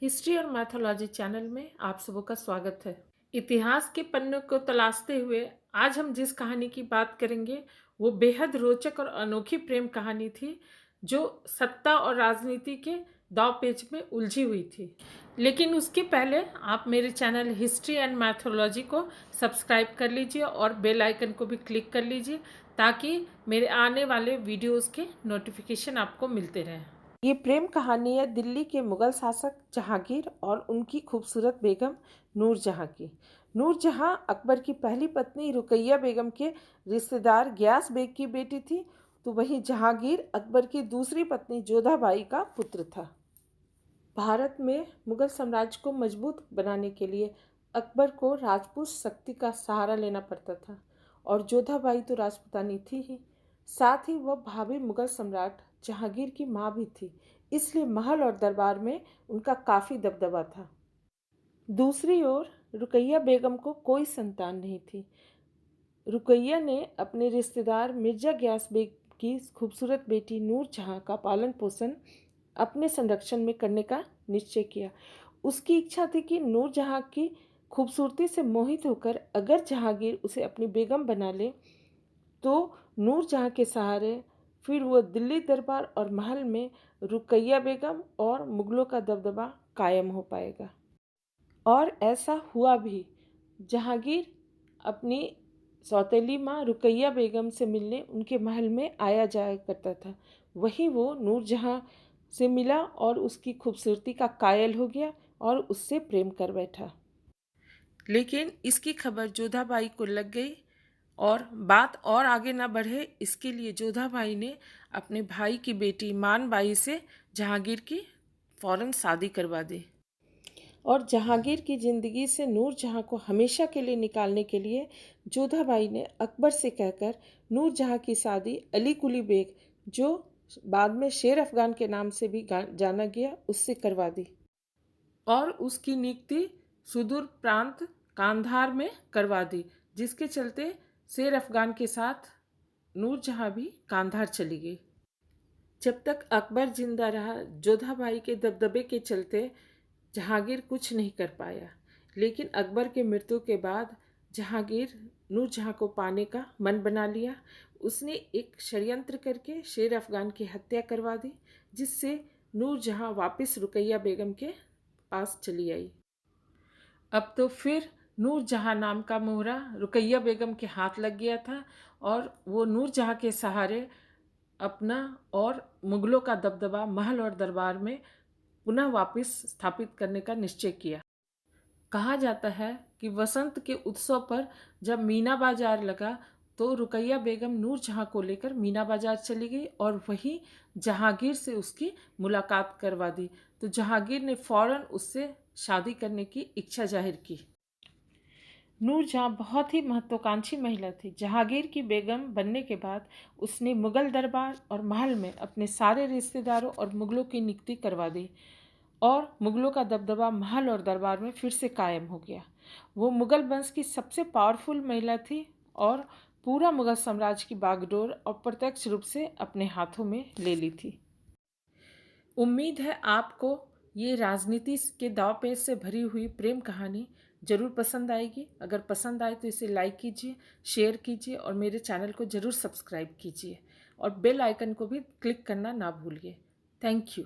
History और mythology channel में आप सबों का स्वागत है। इतिहास के पन्नों को तलाशते हुए आज हम जिस कहानी की बात करेंगे वो बेहद रोचक और अनोखी प्रेम कहानी थी जो सत्ता और राजनीति के दांवपेच में उलझी हुई थी। लेकिन उसके पहले आप मेरे चैनल हिस्ट्री एंड मैथोलॉजी को सब्सक्राइब कर लीजिए और बेल आइकन को भी क्लिक कर लीजिए ताकि मेरे आने वाले वीडियोस के नोटिफिकेशन आपको मिलते रहें। ये प्रेम कहानी है दिल्ली के मुगल शासक जहांगीर और उनकी खूबसूरत बेगम नूरजहां की। नूरजहां अकबर की पहली पत्नी रुकैया बेगम के रिश्तेदार गयास बेग की बेटी थी, तो वहीं जहांगीर अकबर की दूसरी पत्नी जोधाबाई का पुत्र था। भारत में मुगल साम्राज्य को मजबूत बनाने के लिए अकबर को राजपूत शक्ति का सहारा लेना पड़ता था और जोधाबाई तो राजपूतानी थी ही, साथ ही वह भावी मुगल सम्राट जहांगीर की माँ भी थी, इसलिए महल और दरबार में उनका काफ़ी दबदबा था। दूसरी ओर रुकैया बेगम को कोई संतान नहीं थी। रुकैया ने अपने रिश्तेदार मिर्जा गयास बेग की खूबसूरत बेटी नूरजहां का पालन पोषण अपने संरक्षण में करने का निश्चय किया। उसकी इच्छा थी कि नूरजहां की खूबसूरती से मोहित होकर अगर जहांगीर उसे अपनी बेगम बना ले तो नूरजहां के सहारे फिर वो दिल्ली दरबार और महल में रुकैया बेगम और मुगलों का दबदबा कायम हो पाएगा। और ऐसा हुआ भी। जहांगीर अपनी सौतेली माँ रुकैया बेगम से मिलने उनके महल में आया जाया करता था। वहीं वो नूरजहां से मिला और उसकी खूबसूरती का कायल हो गया और उससे प्रेम कर बैठा। लेकिन इसकी खबर जोधाबाई को लग गई और बात और आगे ना बढ़े इसके लिए जोधाबाई ने अपने भाई की बेटी मानबाई से जहांगीर की फौरन शादी करवा दी और जहांगीर की ज़िंदगी से नूरजहां को हमेशा के लिए निकालने के लिए जोधाबाई ने अकबर से कहकर नूरजहां की शादी अली कुली बेग, जो बाद में शेर अफगान के नाम से भी जाना गया, उससे करवा दी और उसकी नियुक्ति सुदूर प्रांत कांधार में करवा दी, जिसके चलते शेर अफगान के साथ नूरजहां भी कांधार चली गई। जब तक अकबर जिंदा रहा जोधाबाई के दबदबे के चलते जहांगीर कुछ नहीं कर पाया, लेकिन अकबर के मृत्यु के बाद जहांगीर नूरजहां को पाने का मन बना लिया। उसने एक षड्यंत्र करके शेर अफगान की हत्या करवा दी, जिससे नूरजहां वापस रुकैया बेगम के पास चली आई। अब तो फिर नूरजहां नाम का मोहरा रुकैया बेगम के हाथ लग गया था और वो नूरजहां के सहारे अपना और मुगलों का दबदबा महल और दरबार में पुनः वापस स्थापित करने का निश्चय किया। कहा जाता है कि वसंत के उत्सव पर जब मीना बाजार लगा तो रुकैया बेगम नूरजहां को लेकर मीना बाजार चली गई और वहीं जहांगीर से उसकी मुलाकात करवा दी, तो जहांगीर ने फौरन उससे शादी करने की इच्छा जाहिर की। नूरजहां बहुत ही महत्वाकांक्षी महिला थी। जहांगीर की बेगम बनने के बाद उसने मुगल दरबार और महल में अपने सारे रिश्तेदारों और मुगलों की नियुक्ति करवा दी और मुगलों का दबदबा महल और दरबार में फिर से कायम हो गया। वो मुगल वंश की सबसे पावरफुल महिला थी और पूरा मुगल साम्राज्य की बागडोर अप्रत्यक्ष रूप से अपने हाथों में ले ली थी। उम्मीद है आपको ये राजनीति के दांवपेच से भरी हुई प्रेम कहानी ज़रूर पसंद आएगी। अगर पसंद आए तो इसे लाइक कीजिए, शेयर कीजिए और मेरे चैनल को ज़रूर सब्सक्राइब कीजिए और बेल आइकन को भी क्लिक करना ना भूलिए। Thank you.